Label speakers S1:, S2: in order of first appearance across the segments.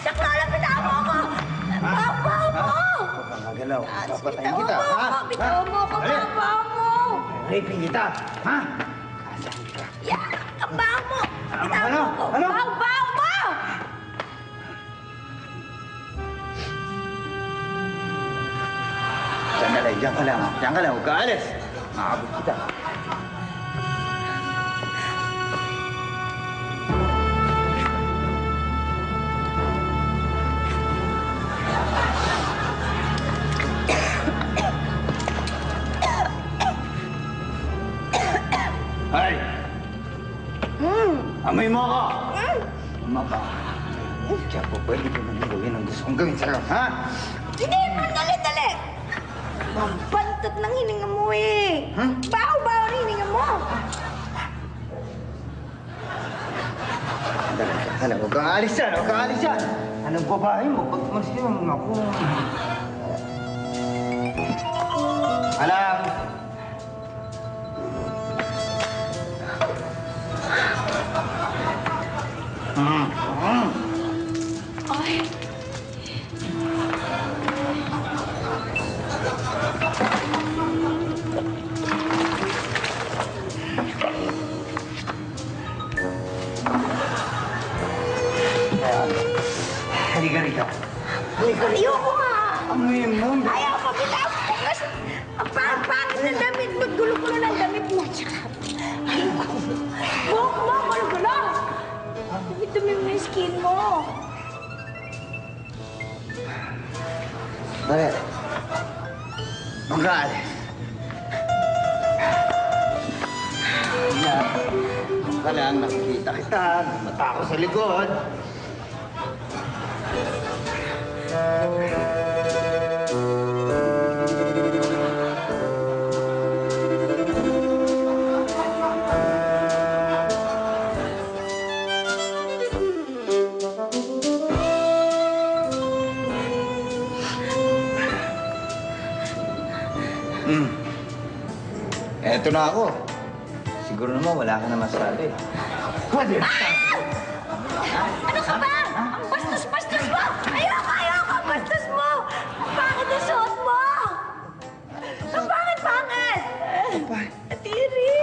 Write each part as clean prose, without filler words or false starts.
S1: Saklala, bitawan mo ako! Babaw mo!
S2: Huwag kang gagalaw. Papatayin kita, ha?
S1: Bitawan mo ako, babaw mo!
S2: Raping kita, ha? Asan ka?
S1: Yan! Kabaw mo! Bitawan mo ako!
S2: Ano?
S1: Babaw mo!
S2: Sandali, diyan ka lang, ha? Diyan ka lang, huwag ka alis. Maabot kita. Hay! Amoy mo ako! Mapa. Kaya po, pwede ko naman gawin ang gusto kong gawin sa'yo, ha?
S1: Hindi mo, dali! Bantot ng hininga mo eh! Baw-baw ang hininga mo!
S2: Dali, huwag kang alis yan, huwag kang alis yan! Anong babae mo? Ba't masin ako? Alam!
S1: Ay!
S2: Halika rito.
S1: Ayoko nga!
S2: Amoy mo.
S1: Ayaw ko, bitawan mo! Kasi ang pangit ng damit mo, gulo-gulo ng damit mo. Tsaka, ayoko. Buhok mo, gulo-gulo! Dumi-dumi mo yung skin mo.
S2: Bakit? Huwag ka alis. Huwag ka lang, nakikita kita. Mata ko sa likod. Eto na ako. Siguro naman wala ka na masabi. Pwede!
S1: Ano ka ba? Ang bastos-bastos mo! Ayoko! Ang bastos mo! Ang pangit ang suot mo! Ang pangit-pangit! Atiri!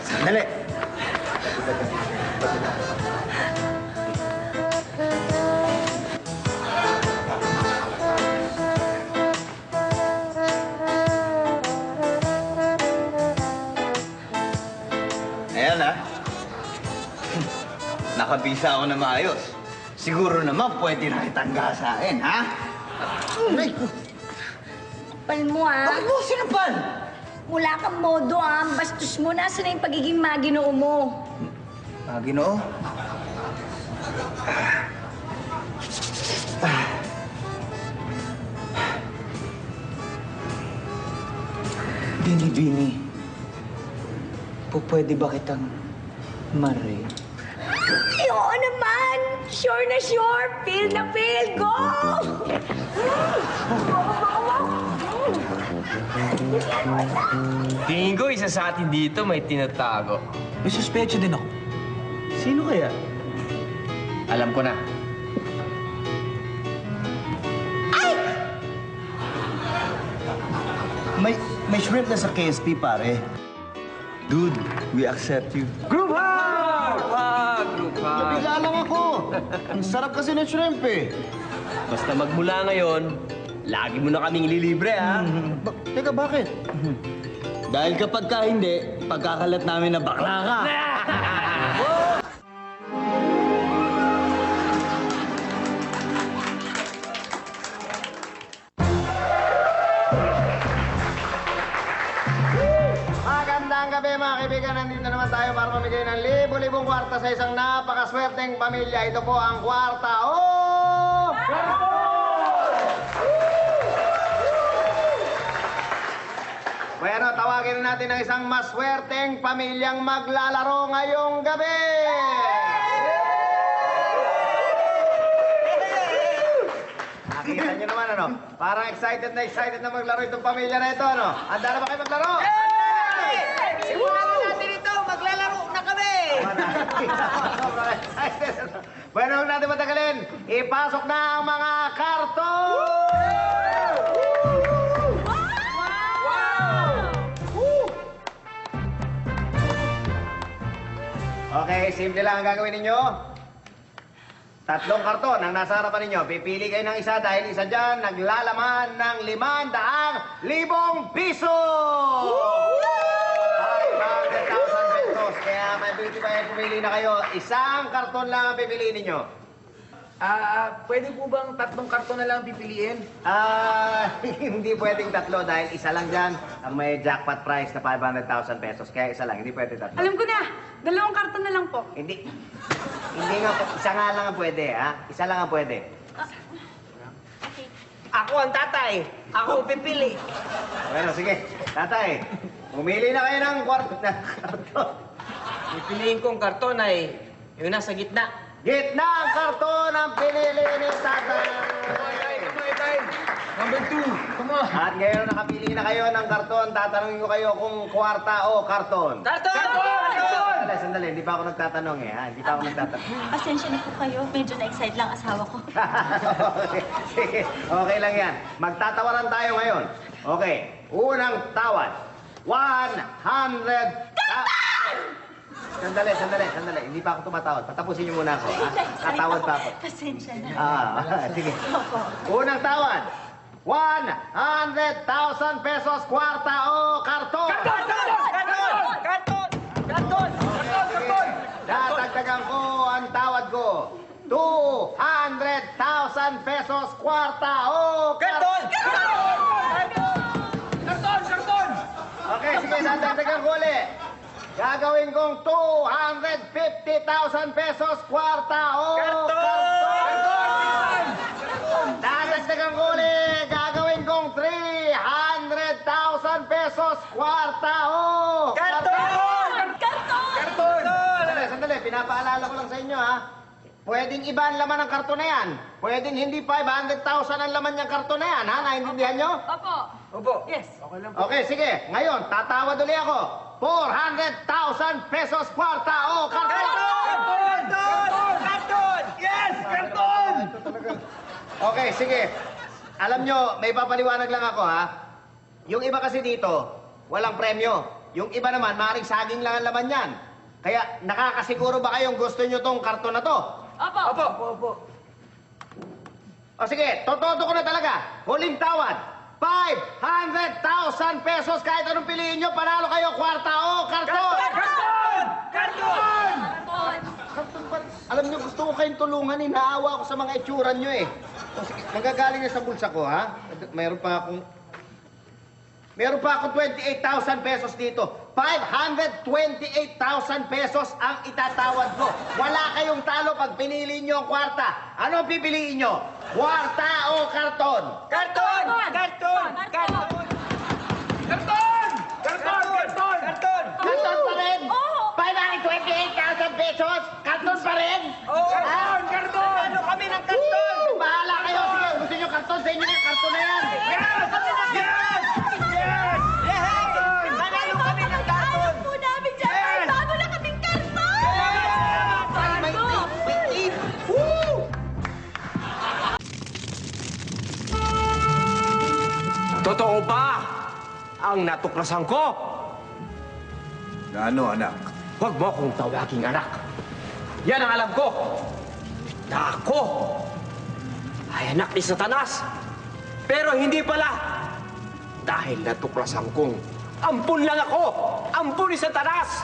S2: Sandali! Ayan, ha? Nakabisa ako na maayos. Siguro naman pwede na kitang gasain, ha? Ay!
S1: Kapal mo, ah!
S2: Bakit mo sinapal?
S1: Wala kang modo, ah! Ang bastos mo. Nasaan na yung pagiging maginoo mo?
S2: Ginoo? Bini, pwede ba kitang mare?
S1: Ay, oo naman! Sure na sure! Feel na feel! Go!
S3: Tingin ko, isa sa atin dito may tinatago.
S4: May suspecha din ako. Sino kaya?
S3: Alam ko na.
S2: May shrimp na sa KSP, pare. Dude, we accept you.
S3: Group hug! Group hug!
S2: Nabigla lang ako. Ang sarap kasi ng shrimp, eh.
S3: Basta magmula ngayon, lagi mo na kaming ililibre, ha?
S2: Teka, bakit? Dahil kapag ka hindi, pagkakalat namin na bakla ka. Magandang gabi mga kaibigan. Nandito naman tayo para mamigay ng libo-libong kwarta sa isang napakaswerteng pamilya. Ito po ang kwarta. Oh! Bueno, tawagin natin ang isang maswerteng pamilyang maglalaro ngayong gabi. Nakita nyo naman, ano? Parang excited na maglaro itong pamilya na ito, ano? Handa na ba kayo maglaro?
S5: Simulan na natin ito! Maglalaro na kami!
S2: Bueno, huwag natin matagalin. Ipasok na ang mga karton! Okay, simple lang ang gagawin ninyo. Tatlong karton ang nasa harapan ninyo. Pipili kayo ng isa dahil isa dyan naglalaman ng 500,000 piso! 500,000 pesos. Kaya may beauty pa pumili na kayo. Isang karton lang ang pipiliin ninyo.
S4: Pwede po bang tatlong karton na lang pipiliin?
S2: Hindi pwedeng tatlo dahil isa lang dyan ang may jackpot prize na 500,000 pesos. Kaya isa lang, hindi pwede tatlo.
S1: Alam ko na, 2 karton na lang po.
S2: Hindi nga po. Isa nga lang ang pwede, ha? Isa lang ang pwede.
S3: Ako ang tatay. Ako ang pipili.
S2: Bueno, sige. Tatay, pumili na kayo ng karton.
S3: Pipiliin kong karton ay yung nasa gitna.
S2: Gitna ang karton ang pinili ni tatay.
S4: Number 2, come on.
S2: At ngayon nakapili na kayo ng karton, tatanungin ko kayo kung kwarta o karton.
S3: Karton!
S2: Sandali, hindi pa ako nagtatanong eh, ha? Hindi pa ako nagtatanong.
S5: Pasensya na po kayo. Medyo na-excite lang asawa ko.
S2: Okay, sige, okay lang yan. Magtatawaran tayo ngayon. Okay, unang tawad. 100... Sandali. Hindi pa ako tumatawad. Patapusin niyo muna ako, ha? Tatawad pa ako.
S5: Pasensya na.
S2: Sige.
S5: Opo.
S2: Unang tawad. 100,000 pesos, kwarta o karton?
S3: Karton!
S2: Dadagdagan ko ang tawad ko. 200,000 pesos, kwarta o karton? Okay, sige, dadagdagan ko ulit. Gagawin kong 250,000 pesos, kwarta o karton? Dadagdagan ko ulit. Gagawin kong 300,000 pesos, kwarta o Sandali. Pinapaalala ko lang sa inyo, ha? Pwedeng iba ang laman ng karton na yan. Pwedeng hindi 500,000 ang laman niyang karton na yan, ha? Naintindihan nyo?
S3: Opo.
S1: Yes.
S2: Okay, sige. Ngayon, tatawad ulit ako. 400,000 pesos, kwarta o karton?
S3: Karton! Yes! Karton!
S2: Okay, sige. Alam nyo, may papaliwanag lang ako, ha? Yung iba kasi dito, walang premyo. Yung iba naman, maaaring saging lang ang laman yan. Kaya, nakakasiguro ba kayong gusto nyo tong karton na to?
S3: Opo.
S2: O sige, totodo ko na talaga. Huling tawad. 500,000 pesos kahit anong piliin nyo, panalo kayo, kwarta o karton?
S3: Karton!
S2: Alam nyo, gusto ko kayong tulungan, eh. Naawa ako sa mga itsura nyo, eh. O sige, nanggagaling na sa bulsa ko, ha? Meron pa akong 28,000 pesos dito. 528,000 pesos ang itatawad ko. Wala kayong talo pag pinili nyo ang kwarta. Ano ang pipiliin nyo? Kwarta o karton?
S3: Karton!
S2: Karton pa rin? 528,000 pesos? Karton pa rin?
S3: Karton! Ano kami ng karton?
S2: Bahala kayo. Sige, gusto nyo karton? Sa inyo na karton na yan.
S3: Nanalo kami ng karton!
S5: Po namin dyan. Bago na kaming karton!
S3: Totoo ba ang natuklasan ko?
S4: Na ano, anak?
S3: Huwag mo akong tawaging anak. Yan ang alam ko. Na ako ay anak ni Satanas. Pero hindi pala. Dahil natuklasan kong ampun lang ako. Ampun ni Satanas.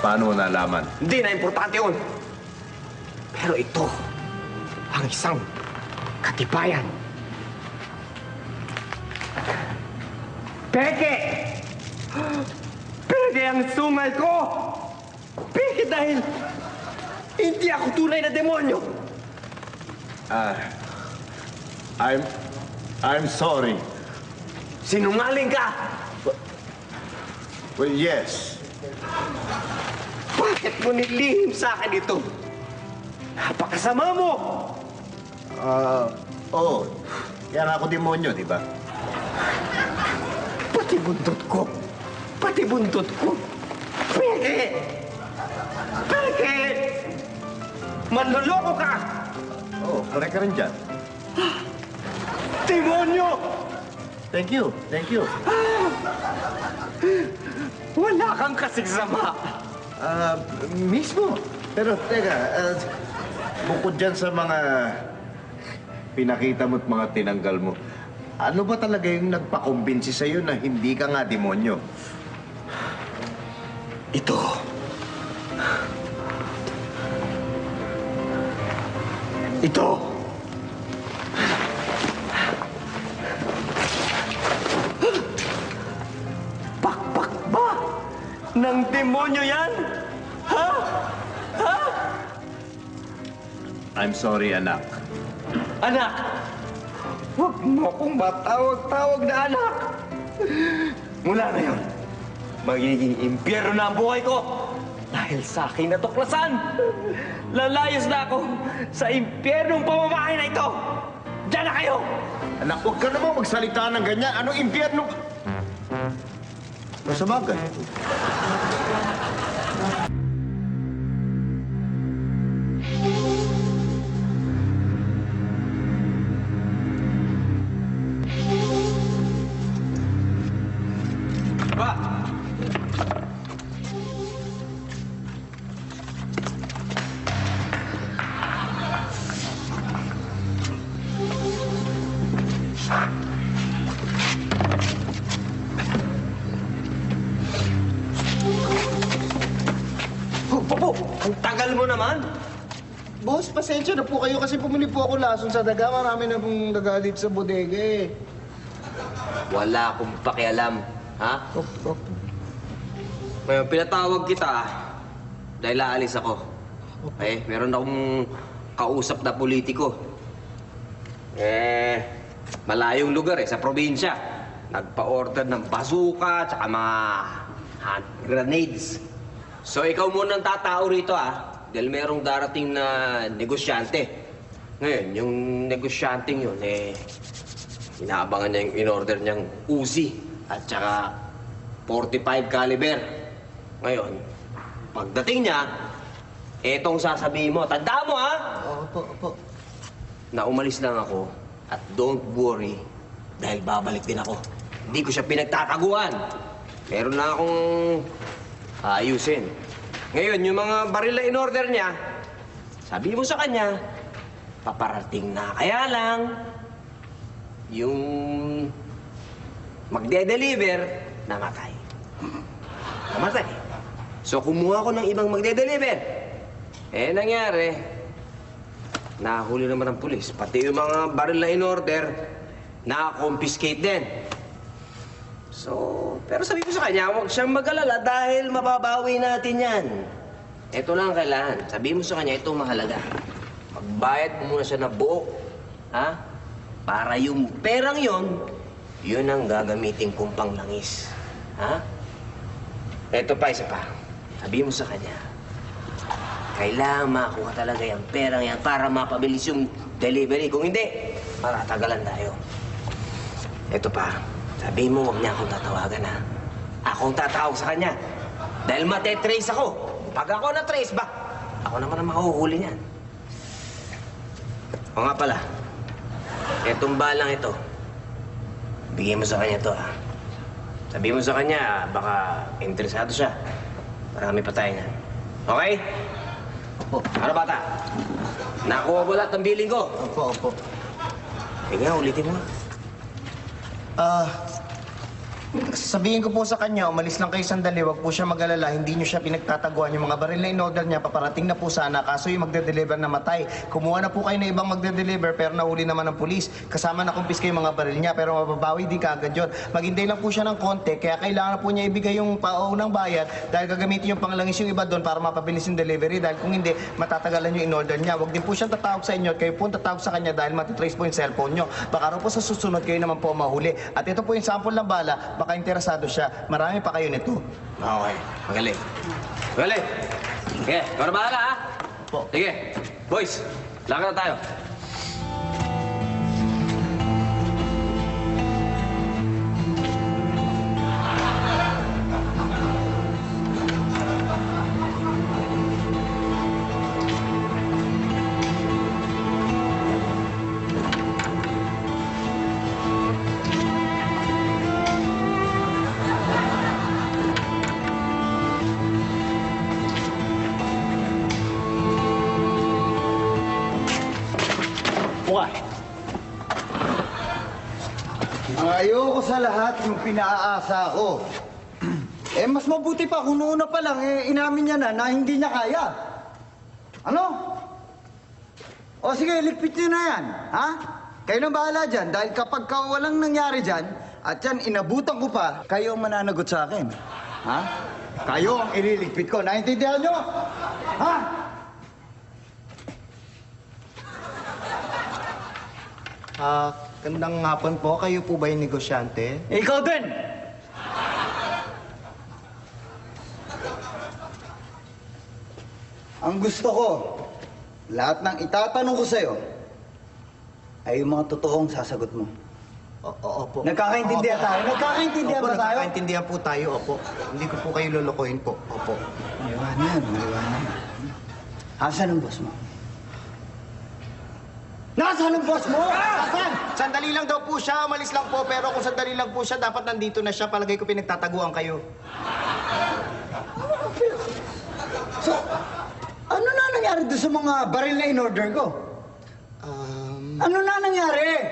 S4: Paano mo nalaman?
S3: Hindi na importante yun. Pero ito ang isang katibayan. Peke! Peke ang sungay ko! Peke dahil hindi ako tunay na demonyo!
S6: I'm sorry.
S3: Sinungaling ka!
S6: Well, yes.
S3: Bakit mo nilihim sa akin ito? Napakasama mo!
S6: Oh, kaya nga ako demonyo, di ba?
S3: Pati buntot ko! Pati buntot ko! Peke! Peke! Manloloko ka!
S6: Oo, correct ka rin dyan.
S3: Demonyo!
S6: Thank you, thank you.
S3: Wala kang kasigsama.
S6: Mismo. Pero teka, bukod dyan sa mga pinakita mo at mga tinanggal mo, ano ba talaga yung nagpakumbinsi sa'yo na hindi ka nga demonyo?
S3: Ito. Ito. Pakpak ba? Ng demonyo yan? Ha? Ha?
S6: I'm sorry, anak.
S3: Anak! Huwag mo akong matawag-tawag na anak! Mula ngayon, magiging impyerno na ang buhay ko dahil sa aking natuklasan. Lalayos na ako sa impyernong pamamahay na ito. Diyan na kayo!
S6: Anak, huwag ka naman magsalita ng ganyan. Anong impyerno? Masabagay.
S3: Ba! Popo, ang tagal mo naman.
S2: Boss, pasensya na po kayo kasi bumili po ako lason sa daga. Marami na pong daga dito sa bodega eh.
S3: Wala akong pakialam, ha? Ngayon, pinatawag kita dahil aalis ako. Eh, meron akong kausap na politiko. Malayong lugar sa probinsya. Nagpa-order ng bazooka tsaka mga hand grenades. So, ikaw muna ang tatao rito, dahil merong darating na negosyante. Ngayon, yung negosyanteng yun, inaabangan niya yung in-order niyang Uzi at saka 45 caliber. Ngayon, pagdating niya, etong sasabihin mo. Tandaan mo, ha?
S2: Opo.
S3: Na umalis lang ako at don't worry dahil babalik din ako. Hindi ko siya pinagtataguan. Meron na akong ayusin. Ngayon, yung mga baril na in-order niya, sabi mo sa kanya, paparating na. Kaya lang, yung magde-deliver, namatay. Namatay. So, kumuha ko ng ibang magde-deliver. Nangyari, nahuli naman ng pulis. Pati yung mga baril na in-order, na-confiscate din. So, pero sabi ko sa kanya, huwag siyang mag-alala dahil mababawi natin yan. Ito lang ang kailangan. Sabi mo sa kanya, ito mahalaga. Magbayad mo muna siya na buo. Ha? Para yung perang yon, yun ang gagamitin kong panglangis. Ha? Ito pa, isa pa. Sabi mo sa kanya, kailangan makuha talaga yung perang yan para mapabilis yung delivery. Kung hindi, matatagalan tayo. Ito pa. Sabi mo, huwag niya akong tatawagan, ha? Akong tatawag sa kanya. Dahil matetrace ako. Pag ako na-trace, ako naman ang mahuhuli niyan. O nga pala, etong balang ito, bigyan mo sa kanya to, ha? Sabi mo sa kanya, baka interesado siya. Marami pa tayo niyan. Okay?
S2: Opo.
S3: Ano, bata? Nakuha mo lahat ng billing ko.
S2: Opo.
S3: Nga, ulitin mo.
S2: Sabihin ko po sa kanya, umalis lang kayo sandali, wag po siya mag-alala, hindi niyo siya pinagtataguan. Yung mga baril na in-order niya, paparating na po sana, kaso yung magde-deliver namatay. Kumuha na po kayo ng ibang magde-deliver, pero nahuli naman ng pulis. Kasama na kumpiska yung mga baril niya, pero mababawi din kaagad yun. Maghintay lang po siya ng konti, kaya kailangan na po niya ibigay yung paunang bayad dahil gagamitin yung panglangis yung iba doon para mapabilis yung delivery. Dahil kung hindi, matatagalan yung in-order niya. Wag din po siyang tatawag sa inyo, kayo po tatawag sa kanya dahil matitrace po yung cellphone niyo. Baka raw po sa susunod kayo naman po mahuli. At ito po yung sample ng bala, baka interesado siya. Marami pa kayo nito.
S3: Okay. Magaling. Magaling. Sige, ikaw na bahala, ha?
S2: Po.
S3: Sige. Boys, lakad na tayo.
S7: na lahat yung pinaaasa ko. Eh, mas mabuti pa kung noon pa lang, inamin niya na hindi niya kaya. Ano? O sige, ligpit niyo na yan, ha? Kayo nang bahala dyan, dahil kapag walang nangyari dyan, at yan, inabutan ko pa, kayo ang mananagot sa akin. Ha? Kayo ang ililigpit ko. Naintindihan nyo? Ha?
S2: Gandang hapon po. Kayo po ba yung negosyante?
S7: Ikaw din! Ang gusto ko, lahat ng itatanong ko sa'yo, ay yung mga totoong sasagot mo.
S2: Opo.
S7: Nagkakaintindihan tayo? Nagkakaintindihan ba tayo?
S2: Nagkakaintindihan po tayo, opo. Hindi ko po kayo lolokohin po, opo.
S7: Maliwanag. Asan ang boss mo? Nasaan ang boss mo? Asan?
S2: Sandali lang daw po siya, umalis lang po. Pero kung sandali lang po siya, dapat nandito na siya. Palagay ko pinagtataguan kayo.
S7: So, ano na nangyari doon sa mga baril na in-order ko? Ano na nangyari?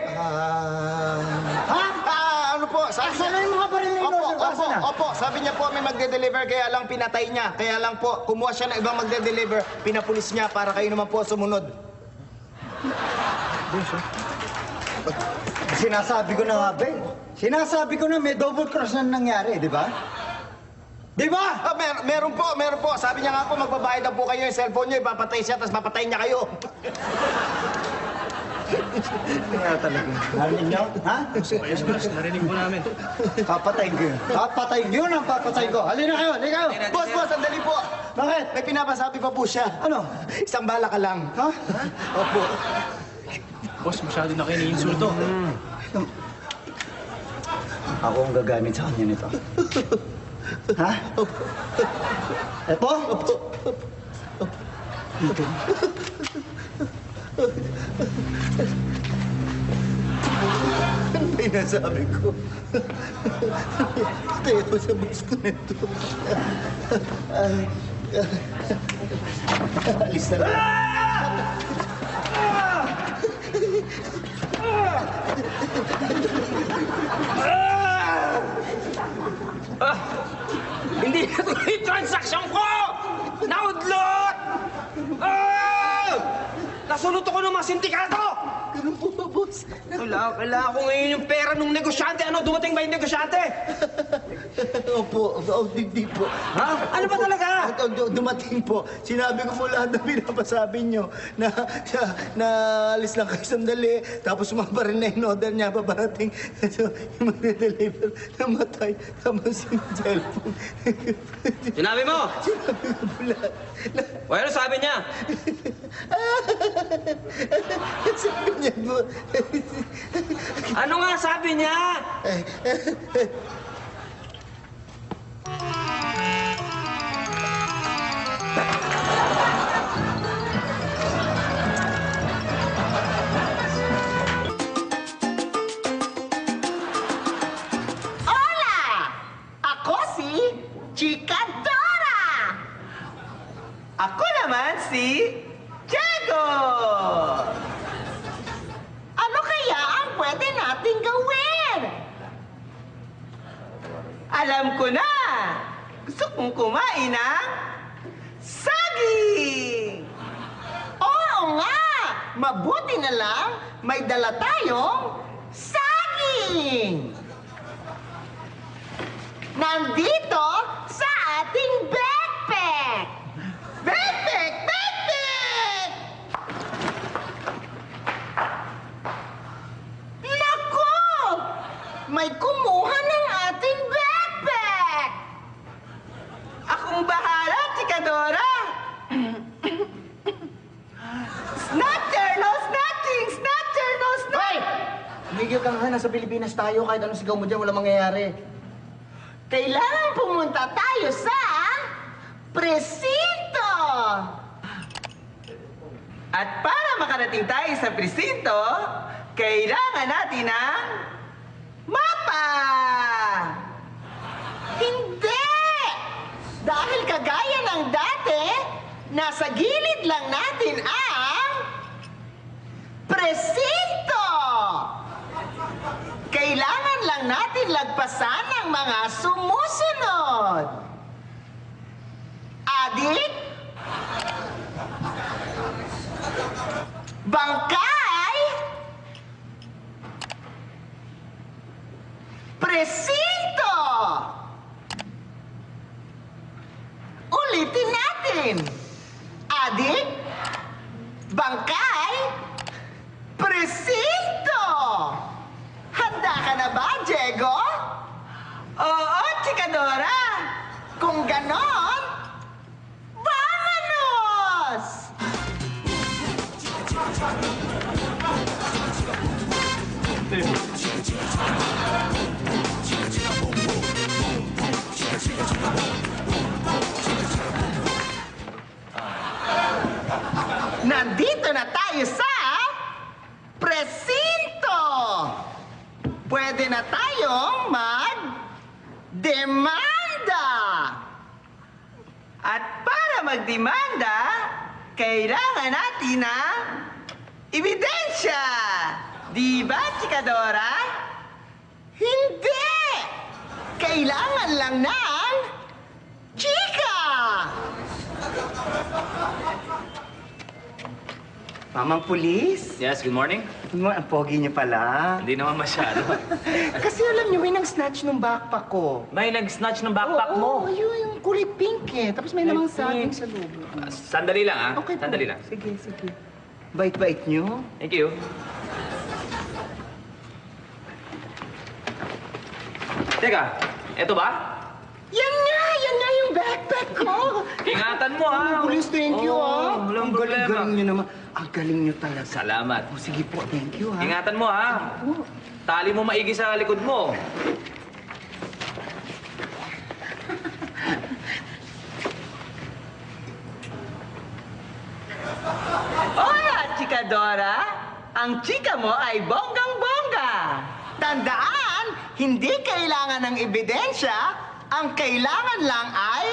S2: Ano po?
S7: Asan na yung mga baril na in-order ko? Asan na?
S2: Opo, sabi niya po may magde-deliver, kaya lang pinatay niya. Kaya lang po, kumuha siya ng ibang magde-deliver, pinapulis niya para kayo naman po sumunod.
S7: Sinasabi ko na nga, Ben. Sinasabi ko na may double cross na nangyari, di ba? Di ba?
S2: Meron po. Sabi niya nga po, magbabayad na po kayo yung cellphone niyo, ipapatay siya, tapos papatayin niya kayo.
S7: Kaya talaga. Narinig niyo? Ha?
S4: Narinig po namin.
S7: Papatayin ko yun. Papatayin yun ang papatayin ko. Halina kayo, halina kayo.
S2: Boss, sandali po.
S7: Bakit?
S2: May pinapasabi pa po siya.
S7: Ano?
S2: Isang bala ka lang.
S7: Ha?
S2: Opo.
S4: Boss, masyado na kayo ni-insulto.
S7: Ako ang gagamit sa kanya nito. Ha? Ito?
S2: Ano ba yung nasabi ko? Tayo ko sa boss ko nito. Alis na lang.
S3: Hindi na tuloy yung transaksyon ko! Naudlot! Nasulot ako ng mga sindikato!
S2: Ganun po ba, boss?
S3: Kailangan ko ngayon yung pera ng negosyante. Ano, dumating ba yung negosyante?
S2: Opo, hindi po.
S3: Ha? Ano ba talaga?
S2: Dumating po. Sinabi ko po lahat na pinapasabi nyo na alis lang kayo sandali. Tapos mga rin na in-order niya, babarating. So, yung magde-deliver, namatay. Tapos yung cellphone.
S3: Sinabi mo?
S2: Sinabi ko po lahat.
S3: O ano sabi niya?
S2: Sabi niya po.
S3: Ano nga sabi niya?
S8: Hola! Ako si Chika Dora!
S3: Ako naman si Diego!
S8: Ano kaya ang pwede nating gawin?
S3: Alam ko na! Gusto kong kumain ng saging!
S8: Oo nga! Mabuti na lang may dala tayong saging! Nandito sa ating backpack! Backpack! Backpack! Naku! May kumuha ng ating backpack!
S3: Akong bahala, Chikadora! Snatcher! No snatching! Snatcher! No snatching!
S2: Tumigil ka nga, nasa Pilipinas tayo. Kahit anong sigaw mo dyan, walang mangyayari.
S8: Kailangan pumunta tayo sa presinto!
S3: At para makarating tayo sa presinto, kailangan natin ng mapa!
S8: Hindi! Dahil kagaya ng dati, nasa gilid lang natin ang presinto! Kailangan lang kailangan natin lagpasan ng mga sumusunod. Adik, bangkay, presinto. Ulitin natin. Adik, bangkay, presinto. Handa ka na ba, Diego? Oo, Chikadora. Kung ganon, vámonos! Nandito na tayo sa presinto. Pwede na tayong mag-demanda. At para magdemanda, kailangan natin ng ebidensya. Di ba, Chikadora? Hindi! Kailangan lang ng chika! Mamang pulis?
S3: Yes, good morning.
S8: Ang pogi niyo pala.
S3: Hindi naman masyado.
S8: Kasi alam niyo, may nang-snatch ng backpack ko.
S3: May nag-snatch ng backpack mo.
S8: Oo, yung kulay pink eh. Tapos may namang saging sa loob.
S3: Sandali lang, ah.
S8: Okay po.
S3: Sandali lang.
S8: Sige, sige. Bait-bait niyo.
S3: Thank you. Teka, eto ba?
S8: Yan nga yung backpack ko.
S3: Ingatan mo, ha?
S8: Pulis, thank you, ah.
S3: Walang
S8: Ang
S3: problema.
S8: galing niyo naman. Ang galing niyo talaga.
S3: Salamat.
S8: Oh, sige po, thank you, ha.
S3: Ingatan mo, ha? Tali mo maigi sa likod mo.
S8: Hola, Chikadora! Ang chika mo ay bonggang-bongga! Tandaan, hindi kailangan ng ebidensya, ang kailangan lang ay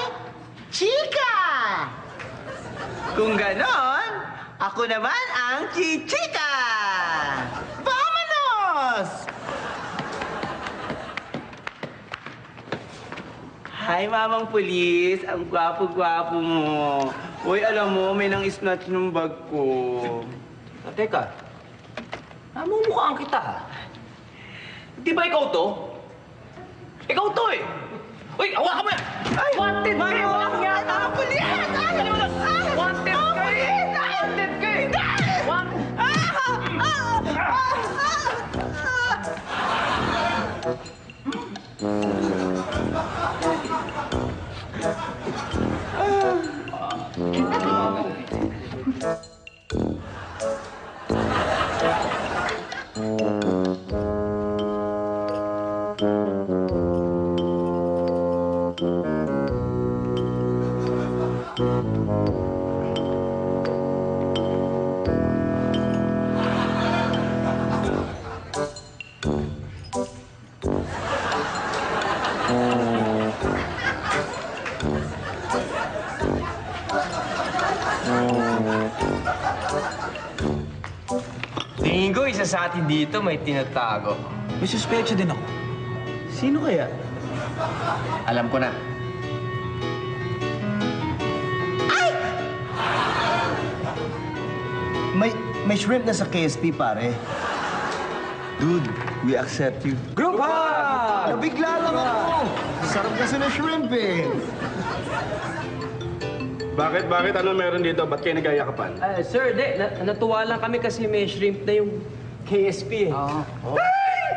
S8: chika! Kung ganon, ako naman ang chichika! Vámonos! Hi, Mamang Pulis. Ang gwapo-gwapo mo. Uy, alam mo, may nang-snatch ng bag ko.
S3: Teka, namumukhaan kita, ha? Di ba ikaw to? Ikaw to, eh! Uy, hawakan mo yan!
S8: Ay!
S3: Wanted kayo!
S8: Walang yata ang pulis!
S3: Wanted kayo! Wanted kayo!
S4: Tingin ko, isa sa atin dito may tinatago.
S3: May suspecha din ako.
S8: Sino kaya?
S2: Alam ko na.
S7: May shrimp na sa KSP, pare. Dude, we accept you.
S3: Group hug!
S7: Nabigla lang ako. Sarap kasi na shrimp eh.
S9: Bakit? Ano meron dito? Ba't kayo nagayakapan?
S3: Sir, natuwa lang kami kasi may shrimp na yung KSP, eh.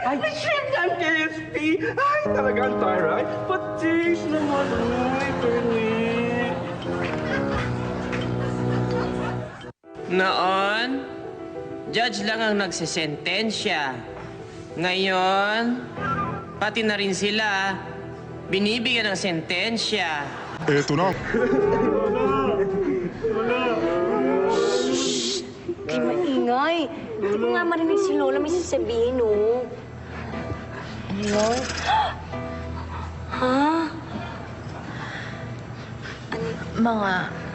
S9: May shrimp na ang KSP! Ay, talagang taray. Patis naman, uy, permit.
S10: Noon, judge lang ang nagsisentensya. Ngayon, pati na rin sila binibigyan ng sentensya.
S9: Eto na.
S1: Di maingay. Hindi mo nga marinig si Lola, may sasabihin, oh. Ano? Ha?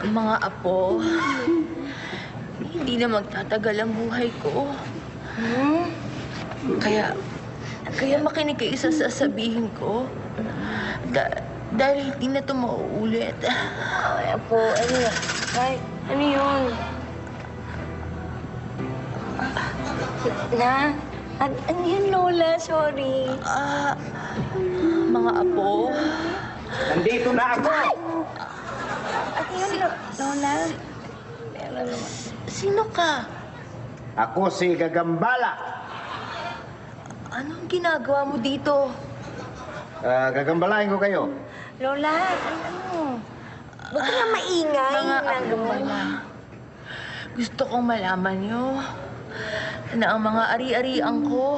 S5: Mga apo, hindi na magtatagal ang buhay ko. Kaya,
S1: Kaya makinig kayo sa sasabihin ko. Dahil hindi na ito mauulit. Ay, po, ano yan? Ay, ano yun? Ano yun, Lola? Sorry. Mga apo.
S2: Nandito na ako!
S1: Ano yun, Lola? Sino ka?
S2: Ako si Gagambala.
S1: Anong ginagawa mo dito?
S2: Gagambalain ko kayo.
S1: Lola, ano? Huwag ka na maingay. Mga agambala. Gusto kong malaman niyo na ang mga ari-arian ko...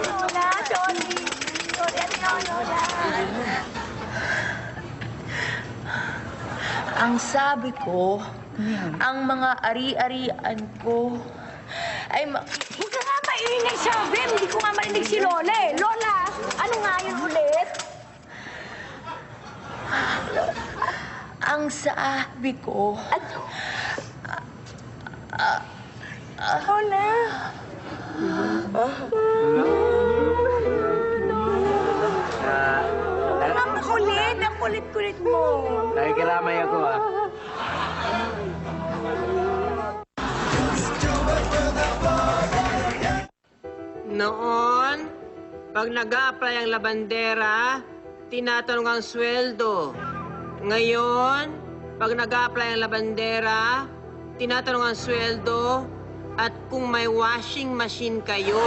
S1: Lola, sorry. Sorry, Lola. Ang sabi ko, ang mga ari-arian ko ay
S5: Huwag ka nga maingay, sabi. Hindi ko nga marinig si Lola eh. Lola, ano nga yun ulit?
S1: ang sabi ko...
S5: Lola. Ang kulit. Ang kulit-kulit mo.
S8: Nakikiramay ako, ah.
S10: Noon, pag nag-a-apply ang labandera, tinatanong ang sweldo. Ngayon, pag nag-a-apply ang labandera, tinatanong ang sweldo at kung may washing machine kayo.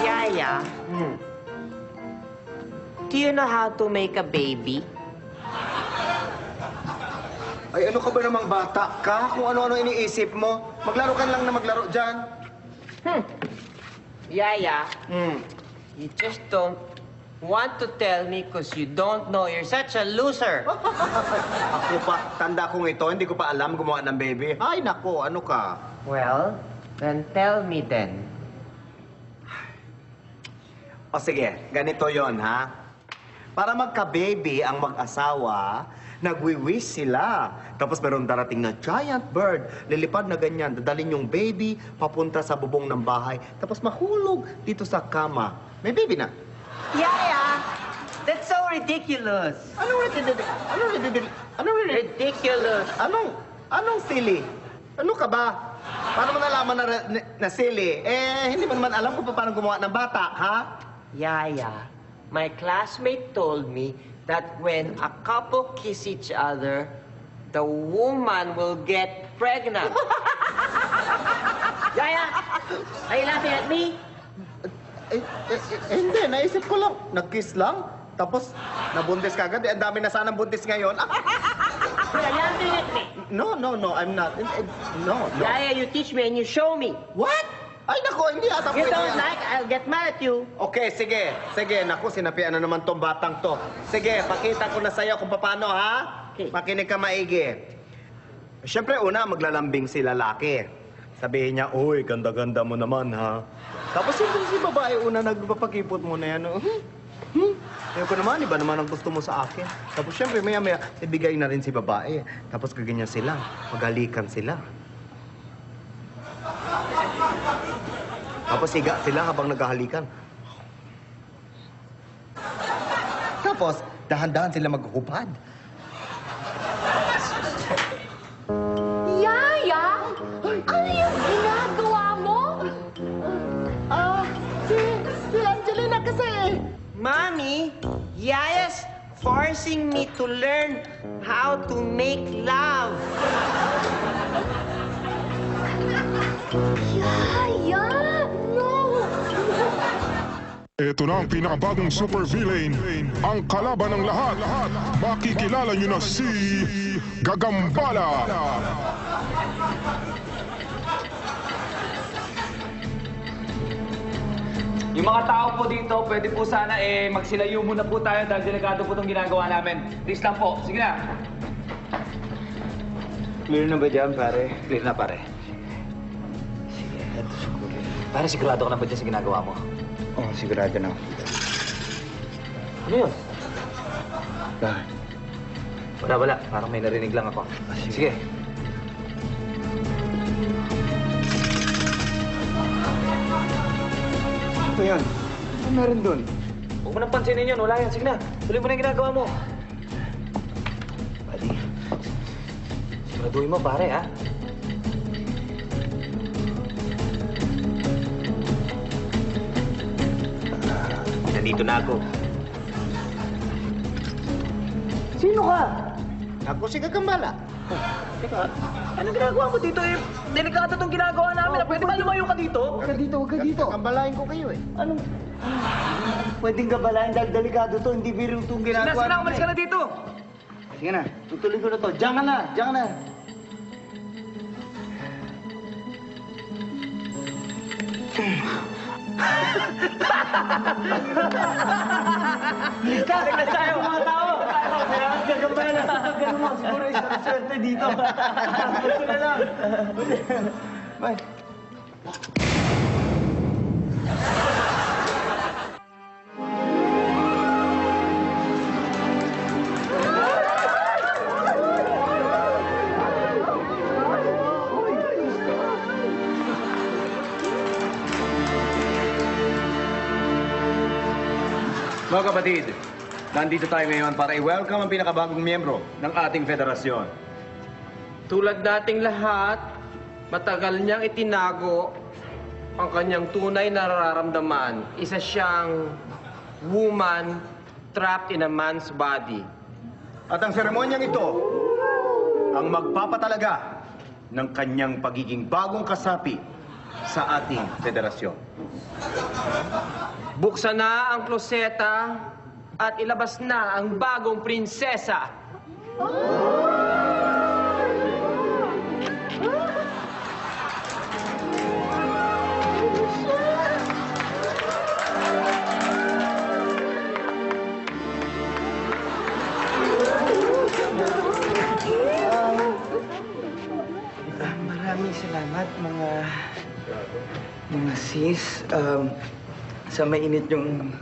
S10: Yaya, do you know how to make a baby?
S2: Ay, ano ka ba namang bata ka? Kung ano-ano iniisip mo. Maglaro ka lang na maglaro dyan.
S10: Yaya, you just don't want to tell me because you don't know. You're such a loser.
S2: Ako pa, tanda kong ito, hindi ko pa alam gumawa ng baby. Ay, nako, ano ka?
S10: Well, then tell me then.
S2: O sige, ganito yon ha? Para magka-baby ang mag-asawa, nagwi-wish sila. Tapos meron darating na giant bird, lilipad na ganyan, dadalhin yung baby papunta sa bubong ng bahay, tapos mahulog dito sa kama. May baby na.
S10: Yaya, that's so ridiculous. Ridiculous.
S2: Anong silly? Ano ka ba? Paano mo nalaman na silly? Eh, hindi mo naman alam kung paano gumawa ng bata, ha?
S10: Yaya, my classmate told me that when a couple kiss each other, the woman will get pregnant. Yaya, are you laughing at me?
S2: Hindi, naisip ko lang. Nag-kiss lang, tapos nabuntis ka agad. Ang dami na sanang buntis ngayon.
S10: Are you laughing at me?
S2: No, I'm not. No.
S10: Yaya, you teach me and you show me.
S2: What? Ay, nako, hindi ata
S10: You
S2: pwede
S10: don't
S2: yan.
S10: like, I'll get mad at you.
S2: Okay, sige. Sige, naku, sinapian na naman tong batang to. Sige, pakita ko na sa'yo kung paano, ha?
S10: Okay.
S2: Makinig ka maigi. Siyempre, una, maglalambing si lalaki. Sabihin niya, uy, ganda-ganda mo naman, ha? Tapos si babae una nagpapakipot mo na yan. Ayaw ko naman, iba naman ang gusto mo sa akin. Tapos siyempre, maya-maya, ibigay na rin si babae. Tapos kaganyan sila, maghalikan sila. Tapos higa sila habang naghahalikan. Tapos, dahan-dahan sila maghubad.
S5: Yaya, ano yung ginagawa mo?
S2: Si Angelina kasi.
S10: Mommy, Yaya's forcing me to learn how to make love.
S5: Yaya, no!
S11: Ito na ang pinakabagong supervillain, ang kalaban ng lahat. Makikilala nyo na si Gagambala.
S4: Yung mga tao po dito, pwede po sana magsilayo muna po tayo dahil delikado po itong ginagawa namin. Please lang po. Sige na.
S8: Clear na ba dyan, pare? Clear na, pare. Sige, eto siguro. Pare, sigurado ka na ba dyan sa ginagawa mo?
S7: Oo, sigurado na.
S8: Ano yun?
S7: Bakit?
S4: Wala. Parang may narinig lang ako. Sige.
S7: Ito yan. Ano meron doon?
S4: Huwag mo nang pansinin yun. Wala yan. Sige na. Tuloy mo na yung ginagawa mo. Buddy. Siguraduhin mo, pare, ha?
S2: Nandito na ako.
S7: Sino ka?
S2: Ako si Gagambala.
S4: Teka, anong ginagawa mo dito eh? Delikado itong ginagawa namin. Pwede ba lumayo ka dito?
S7: Huwag ka dito, huwag ka dito.
S2: Gagambalain ko kayo eh.
S7: Anong... Pwedeng gabalain dahil delikado to, hindi biro itong
S4: Sige
S7: ginagawa.
S4: na, umalis ka na dito.
S7: Sige na, tutuloy ko na to. Diyan ka na, diyan ka na.
S4: Balik na tayo, mga tao.
S7: Kailangan gagambala. Ganun mo, siguro isang swerte dito. Gusto na lang. Bye.
S3: Mga kapatid, nandito tayo ngayon para i-welcome ang pinakabagong miyembro ng ating federasyon.
S10: Tulad nating lahat, matagal niyang itinago ang kanyang tunay na nararamdaman. Isa siyang woman trapped in a man's body.
S3: At ang seremonyang ito ang magpapatalaga ng kanyang pagiging bagong kasapi sa ating federasyon.
S10: Buksan na ang kloseta at ilabas na ang bagong prinsesa.
S7: Maraming salamat mga sis sa mainit yung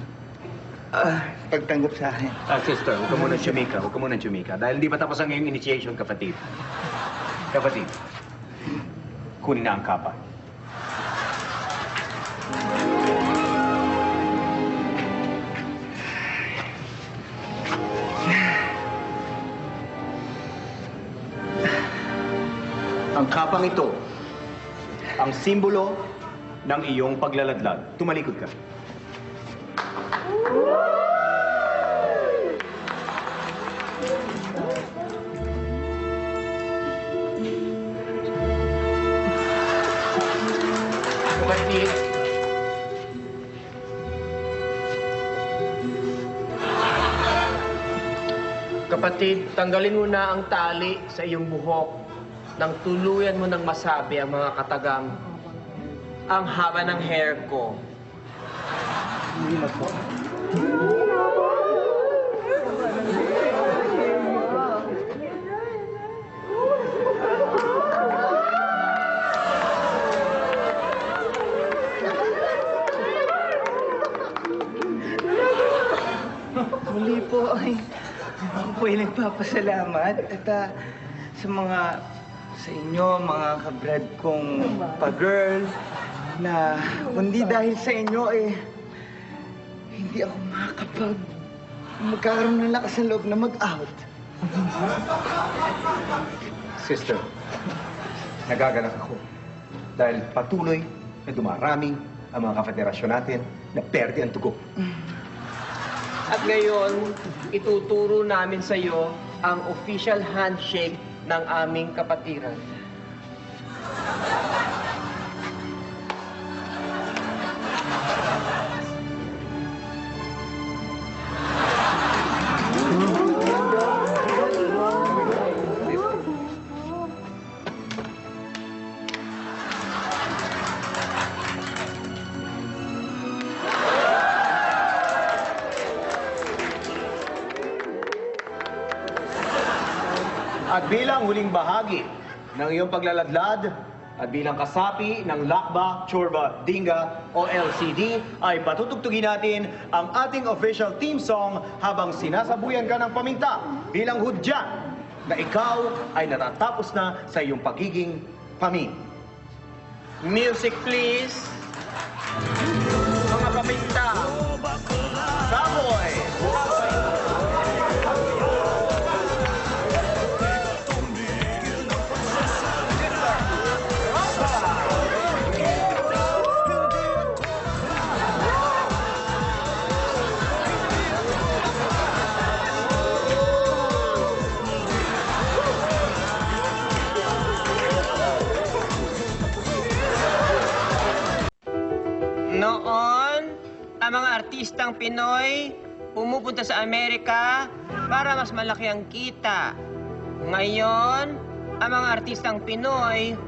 S7: pagtanggap sa akin.
S3: Sister, huwag ka munang tsumika. Huwag ka munang tsumika. Dahil hindi pa tapos ang iyong initiation, kapatid. Kapatid, kunin na ang kapa. Ang kapang ito, ang simbolo ng iyong paglaladlad. Tumalikod ka.
S10: Kapatid, kapatid, tanggalin mo na ang tali sa iyong buhok nang tuluyan mo nang masabi ang mga katagang ang haba ng hair ko.
S7: Hindi na po. Muli po ay ako po ay nagpapasalamat at sa inyo, mga kabrad kong pa-girl, na kundi dahil sa inyo hindi ako magkaroon ng lakas ng loob na mag-out.
S3: Sister, nagagalak ako. Dahil patuloy na dumarami ang mga kafederasyon natin na perde ang tugo.
S10: At ngayon, ituturo namin sa iyo ang official handshake ng aming kapatiran.
S3: At bilang huling bahagi ng iyong paglaladlad,
S2: At bilang kasapi ng Lakba, Chorba, Dinga o LCD ay patutugtugin natin ang ating official theme song habang sinasabuyan ka ng paminta bilang hudya na ikaw ay natatapos na sa iyong pagiging pamin.
S8: Music, please. Mga paminta.
S2: Saboy!
S10: Noon, ang mga artistang Pinoy pumupunta sa Amerika para mas malaki ang kita. Ngayon, ang mga artistang Pinoy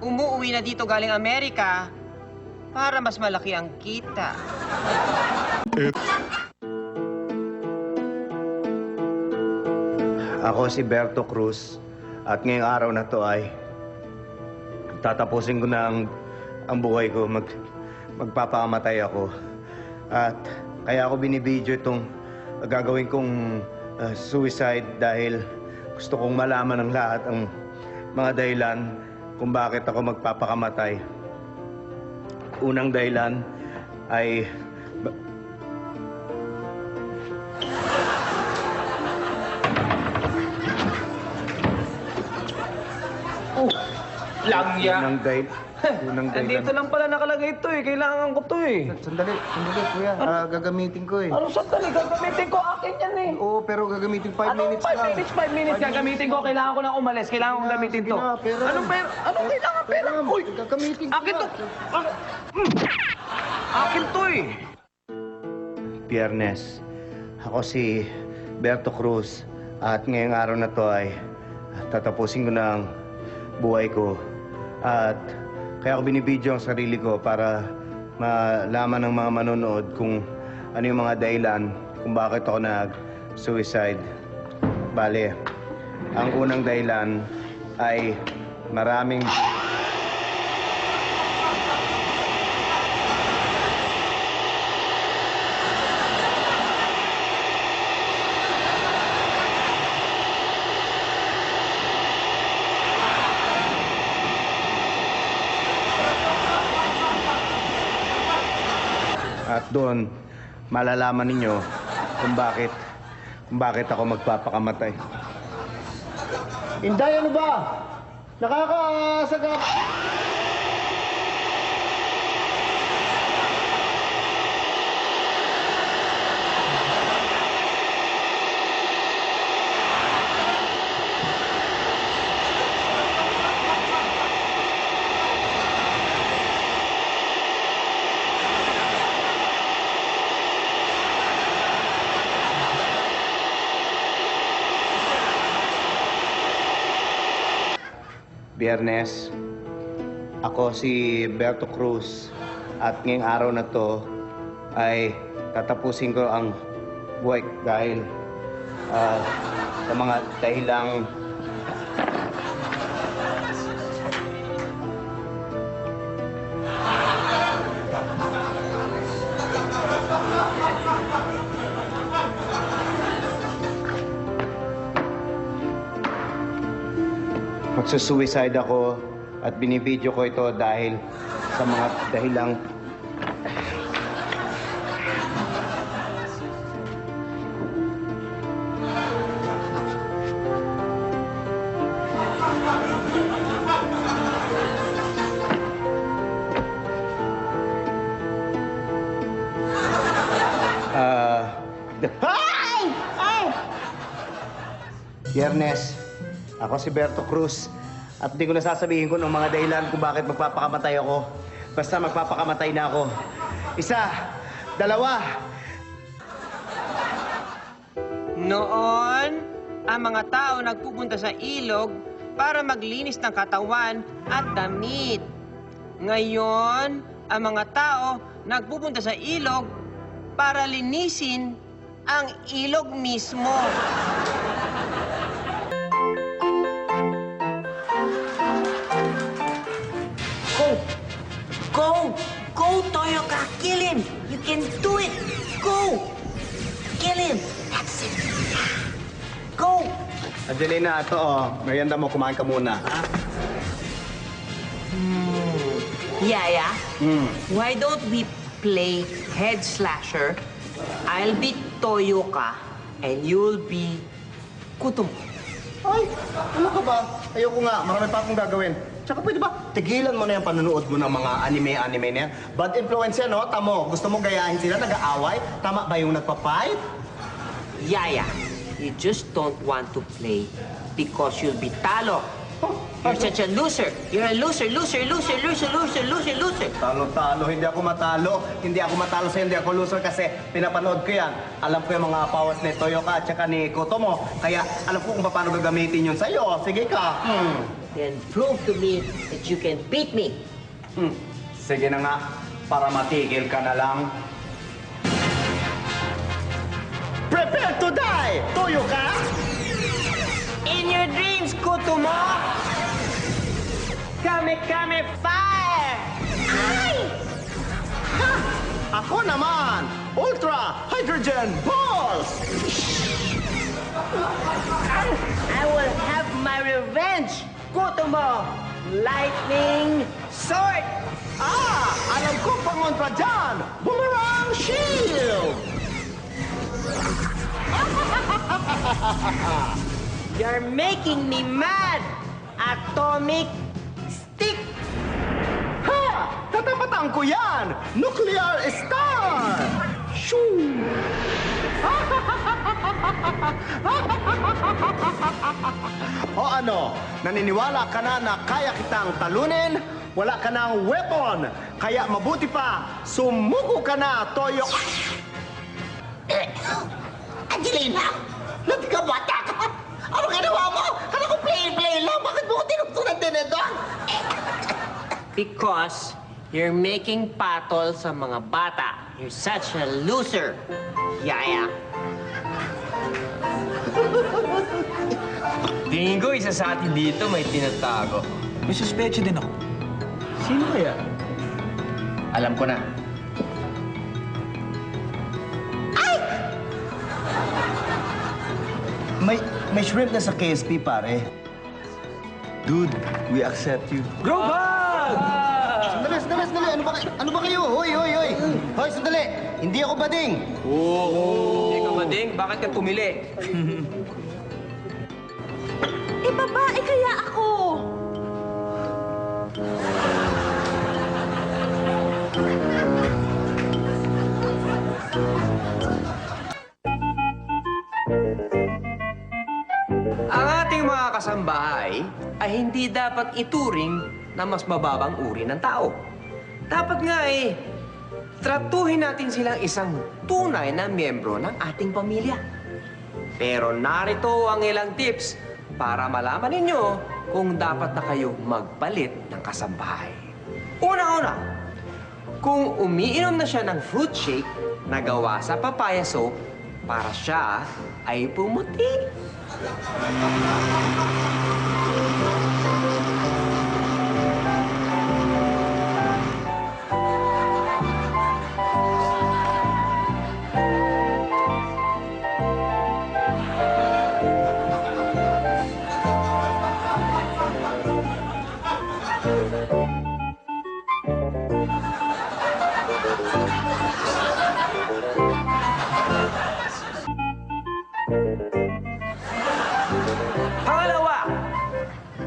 S10: umuwi na dito galing Amerika para mas malaki ang kita.
S2: Ako si Berto Cruz at ngayong araw na to ay tatapusin ko na ang buhay ko. Magpapakamatay ako. At kaya ako binibidyo itong gagawin kong suicide dahil gusto kong malaman ng lahat ang mga dahilan kung bakit ako magpapakamatay. Unang dahilan ay
S4: Langya.
S2: Unang dahilan.
S4: Nandito lang pala nakalagay ito eh. Kailangan ko to eh.
S2: Sandali, kuya. Gagamitin ko eh.
S4: Ano sandali? Gagamitin ko. Akin yan eh.
S2: Oo, pero gagamitin 5
S4: Anong
S2: minutes
S4: 5
S2: lang.
S4: minutes? 5 minutes gagamitin ko. Kailangan ko nang umalis. Kailangan kong gamitin to.
S2: Sige na, pera.
S4: Anong pera? Anong kailangan pera? Uy!
S2: Gagamitin ko
S4: Akin
S2: na.
S4: to! Akin to eh!
S2: Biyernes, ako si Berto Cruz at ngayong araw na to ay tatapusin ko na ang buhay ko. At kaya ako binibidyo ang sarili ko para malaman ng mga manonood kung ano yung mga dahilan kung bakit ako nag-suicide. Bale, ang unang dahilan ay maraming... At doon, malalaman ninyo kung bakit ako magpapakamatay. Inday, ano ba? Nakakasagap... Biyernes, ako si Berto Cruz at ngayong araw na to ay tatapusin ko ang buhay dahil sa mga dahilang magsusuicide ako at binibidyo ko ito dahil sa mga dahilang Biyernes, ako si Berto Cruz at hindi ko nasasabihin ko ng mga dahilan kung bakit magpapakamatay ako. Basta magpapakamatay na ako. 1, 2.
S10: Noon, ang mga tao nagpupunta sa ilog para maglinis ng katawan at damit. Ngayon, ang mga tao nagpupunta sa ilog para linisin ang ilog mismo.
S1: Go! Go, Toyoka! Kill him! You can do it! Go! Kill him! That's it! Go!
S2: Angelina, ito merienda mo, kumain ka muna.
S1: Yaya, why don't we play head slasher? I'll be Toyoka and you'll be Kutomo.
S2: Ay, ano ka ba? Ayoko nga, marami pa akong gagawin. Tsaka pwede ba, tigilan mo na yung panonood mo ng mga anime na yan. Bad influence yan, no? Tamo, gusto mo gayahin sila, nag-aaway? Tama ba yung nagpa-fight?
S1: Yaya, you just don't want to play because you'll be talo. You're such a loser. You're a loser.
S2: Talo-talo, hindi ako matalo. Hindi ako matalo sa'yo, hindi ako loser kasi pinapanood ko yan. Alam ko yung mga powers ni Toyoka at saka ni Kutomo. Kaya alam ko kung paano gagamitin yun sa'yo. Sige ka.
S1: Then prove to me that you can beat me.
S2: Sige na nga, para matigil ka na lang. Prepare to die, Toyoka!
S1: In your dreams, Kutomo! Kame fire! Ay!
S2: Ha! Ako naman! Ultra Hydrogen Balls!
S1: I will have my revenge, Kutomo! Lightning Sword!
S2: Alam ko pangontra dyan! Boomerang Shield!
S1: You're making me mad! Atomic Stick!
S2: Ha! Tatapatan ko yan! Nuclear Star! Shoo! O ano? Naniniwala ka na kaya kitang talunin? Wala ka ng weapon! Kaya mabuti pa, sumuko ka na, Toyo!
S12: Angelina! Lati ka bata ka! Ano ginawa mo? Kala ko play lang! Bakit mo ko tinuktok ng tinidor?
S1: Because you're making patol sa mga bata. You're such a loser, Yaya.
S10: Tingin ko isa sa atin dito may tinatago.
S4: May suspecha din ako. Sino kaya?
S3: Alam ko na.
S2: May shrimp na sa KSP, pare. Dude, we accept you.
S4: Grow bag!
S2: Sandali. Ano ba kayo? Hoy! Hoy, sandali! Hindi ako bading!
S10: Hindi ka mading? Bakit ka tumili?
S5: Babae kaya ako.
S10: Ang ating mga kasambahay ay hindi dapat ituring na mas mababang uri ng tao. Dapat nga tratuhin natin silang isang tunay na miyembro ng ating pamilya. Pero narito ang ilang tips para malaman ninyo kung dapat na kayo magpalit ng kasambahay. Una-una, kung umiinom na siya ng fruit shake na gawa sa papaya soap, para siya ay pumuti. Pangalawa,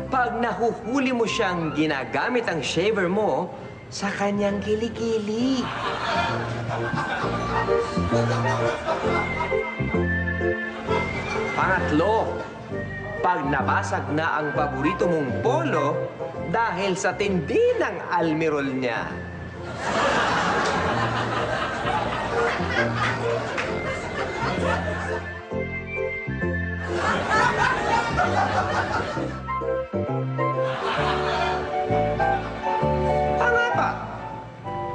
S10: pag nahuhuli mo siyang ginagamit ang shaver mo sa kanyang kilikili. Pangatlo, pag nabasag na ang paborito mong polo dahil sa tindi ng almirol niya. Pangapat,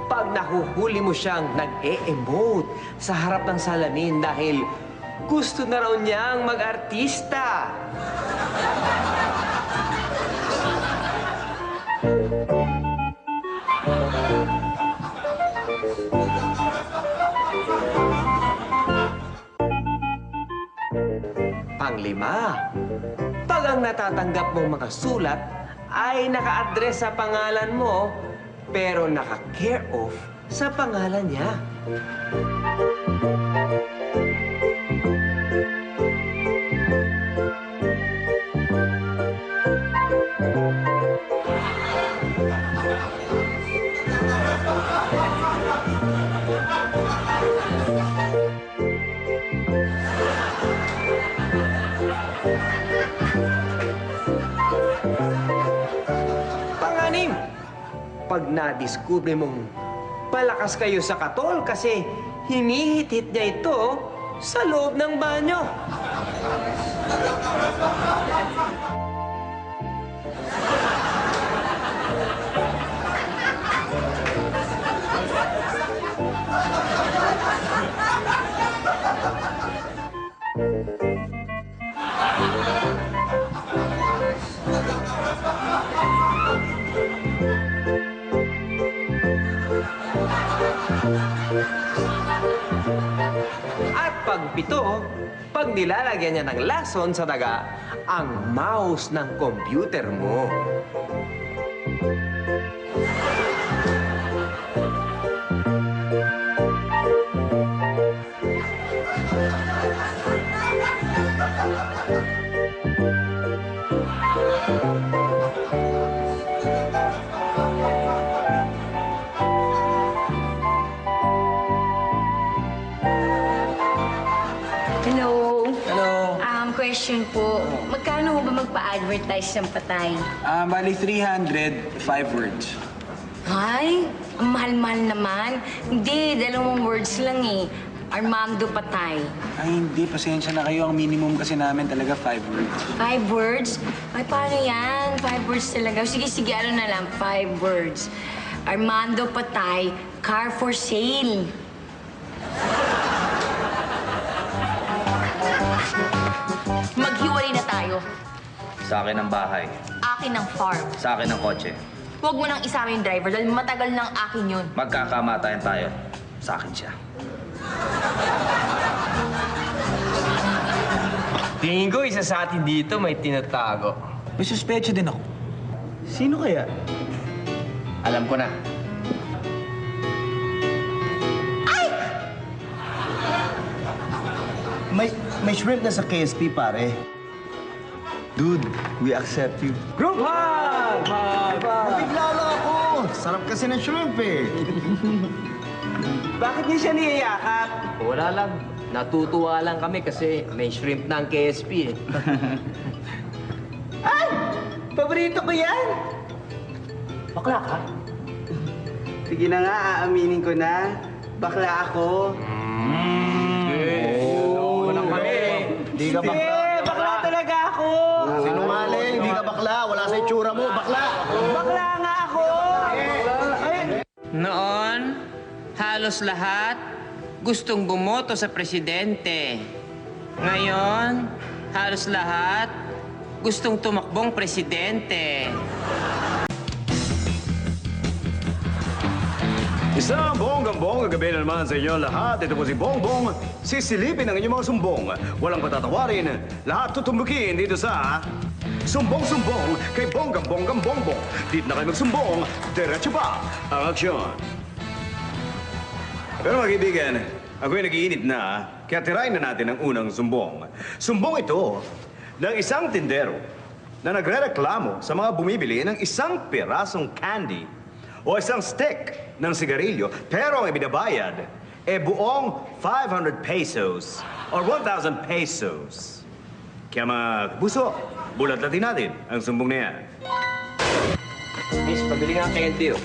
S10: pag nahuhuli mo siyang nag-e-emote sa harap ng salamin dahil gusto na raw niyang mag-artista. Panglima, pag ang natatanggap mong mga sulat ay naka-address sa pangalan mo, pero naka-care of sa pangalan niya. Panganim, pag nadiskubre mong palakas kayo sa katol kasi hinihit-hit niya ito sa loob ng banyo. At pagpito, pag nilalagyan niya ng lason sa daga, ang mouse ng computer mo.
S5: Hello.
S4: Hello.
S5: Question po. Magkano ho ba magpa-advertise ng patay?
S4: Bali 300, 5 words.
S5: Ay, ang mahal-mahal naman. Hindi, 2 words lang eh. Armando Patay.
S4: Ay, hindi. Pasensya na kayo. Ang minimum kasi namin talaga 5 words.
S5: 5 words? Ay, paano yan? 5 words talaga. Sige, ano na lang, 5 words. Armando Patay, car for sale.
S13: Maghiwalay na tayo.
S14: Sa akin ang bahay.
S13: Akin ang farm.
S14: Sa akin ang kotse.
S13: Huwag mo nang isama yung driver dahil matagal nang akin yun.
S14: Magkakamatayan tayo. Sa akin siya.
S10: Tingin ko isa sa atin dito may tinatago.
S4: May suspecha din ako.
S10: Sino kaya?
S14: Alam ko na.
S2: May shrimp na sa KSP, pare.
S7: Dude, we accept you.
S10: Group hug!
S2: Nabigla lang ako. Sarap kasi ng shrimp eh.
S10: Bakit niya siya niyayakap? Wala lang. Natutuwa lang kami kasi may shrimp na ang KSP eh. Ay! Paborito ko yan! Bakla ka?
S8: Sige na nga, aaminin ko na. Bakla ako.
S2: Hindi ka bakla.
S10: Bakla talaga ako!
S2: Sinungaling, hindi ka bakla. Wala sa itsura mo, bakla.
S10: Bakla nga ako!
S8: Noon, halos lahat gustong bumoto sa presidente. Ngayon, halos lahat gustong tumakbong presidente.
S15: Isang bonggang-bongga gabi na naman sa inyo lahat. Ito po si Bongbong. Sisilipin ang inyong mga sumbong. Walang patatawarin. Lahat tutumbukin dito sa Sumbong-Sumbong kay Bonggang-Bonggang-Bongbong. Dito na kayo magsumbong. Diretso pa ang aksyon. Pero mga kaibigan, ako'y nag-iinit na, kaya tirayin na natin ang unang sumbong. Sumbong ito ng isang tindero na nagre-reklamo sa mga bumibili ng isang pirasong candy o isang stick ng sigarilyo, pero ang ibinabayad buong 500 pesos or 1,000 pesos. Kaya mga buso, bulat-latin natin ang sumbong na yan.
S10: Miss, pabili nga ang candy oh.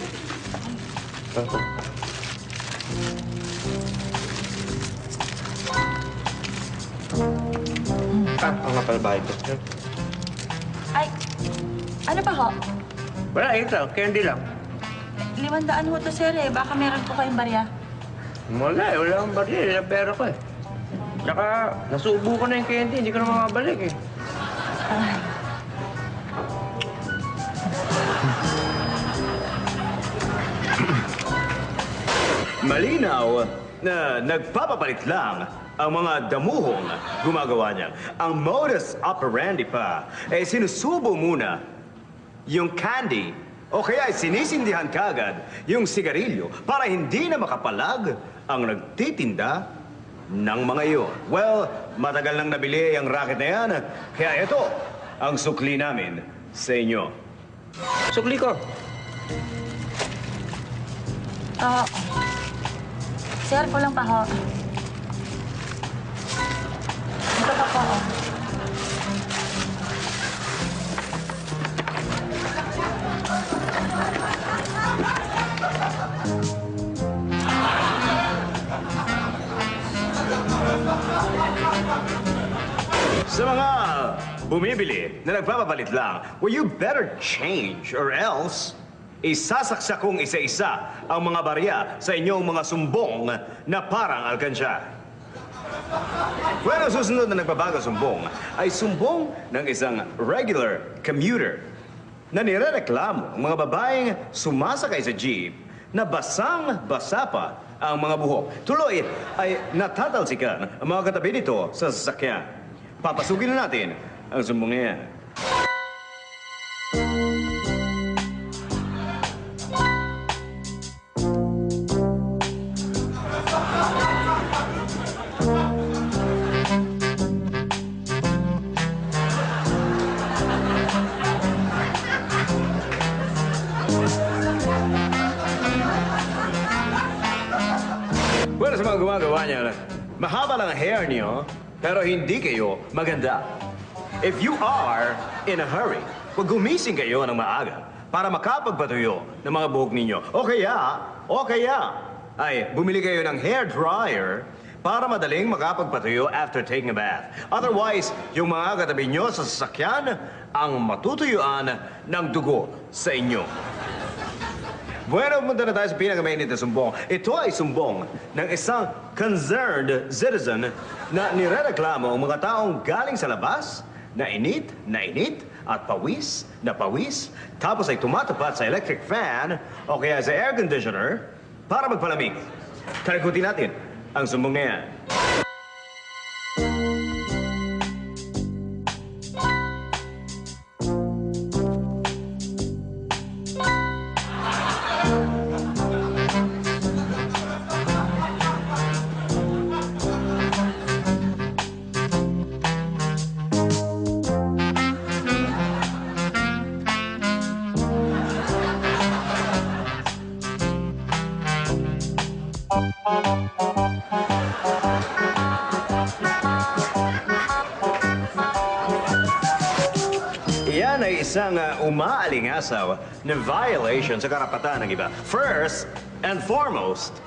S10: Ang kapal ba ito?
S13: Ay, ano pa ho?
S10: Wala, ito. Candy lang.
S13: 500 ho to, sir eh. Baka meron po kayong barya.
S10: Wala eh. Wala akong barya. Ilang pera ko eh. Tsaka, nasubo ko na yung candy. Hindi ko na makabalik eh.
S15: Malinaw na nagpapapalit lang ang mga damuhong gumagawa niya. Ang modus operandi pa, sinusubo muna yung candy o kaya sinisindihan kagad yung sigarilyo para hindi na makapalag ang nagtitinda ng mga iyon. Well, matagal nang nabili ang racket na yan, kaya ito ang sukli namin sa inyo.
S10: Sukli ko.
S13: Sir, kulang pa ho. Ito pa po.
S15: Sa mga bumibili na nagpapapalit lang, well, you better change or else isasaksak kong isa-isa ang mga barya sa inyong mga sumbong na parang alkansya. Well, ang susunod na nagbabago sumbong ay sumbong ng isang regular commuter na nirereklamo ang mga babaeng sumasakay sa jeep na basang-basa pa ang mga buhok. Tuloy ay natatalsikan ang mga katabi nito sa sasakyan. Papasukin na natin ang sumbong niya. Well, sa mga gumagawa niya, mahaba lang ang hair niyo, pero hindi kayo maganda. If you are in a hurry, huwag gumising kayo ng maaga para makapagpatuyo ng mga buhok ninyo. O kaya, ay bumili kayo ng hair dryer para madaling makapagpatuyo after taking a bath. Otherwise, yung mga katabi nyo sa sasakyan ang matutuyuan ng dugo sa inyo. Bueno, punta na tayo sa pinakamainit na sumbong. Ito ay sumbong ng isang concerned citizen na nirereklamo ang mga taong galing sa labas na init at pawis na pawis, tapos ay tumatapat sa electric fan o kaya sa air conditioner para magpalamig. Talikutin natin ang sumbong na yan. Yan ay isang umaalingasaw na violation sa karapatan ng iba. First and foremost,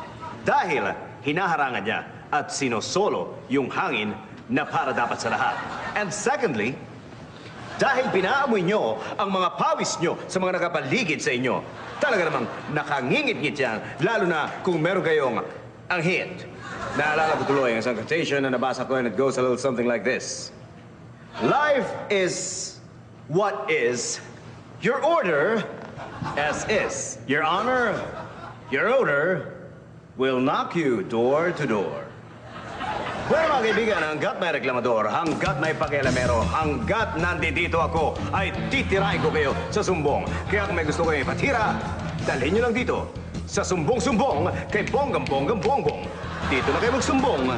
S15: dahil hinaharangan niya at sinosolo yung hangin na para dapat sa lahat. And secondly, dahil pinaamoy nyo ang mga pawis nyo sa mga nakapaligid sa inyo. Talaga namang nakangingit-ngit yan, lalo na kung meron kayong ang hit. Naalala ko tuloy ang isang quotation na nabasa ko and it goes a little something like this. Life is what is, your order as is. Your honor, your odor will knock you door to door. Well, mga kaibigan, hanggat may reklamador, hanggat may pakialamero, hanggat nandito ako, ay titirahin ko kayo sa sumbong. Kaya kung may gusto kayo ipatira, dalhin nyo lang dito sa sumbong-sumbong kay Bonggang-Bonggang Bongbong. Dito na kayo magsumbong.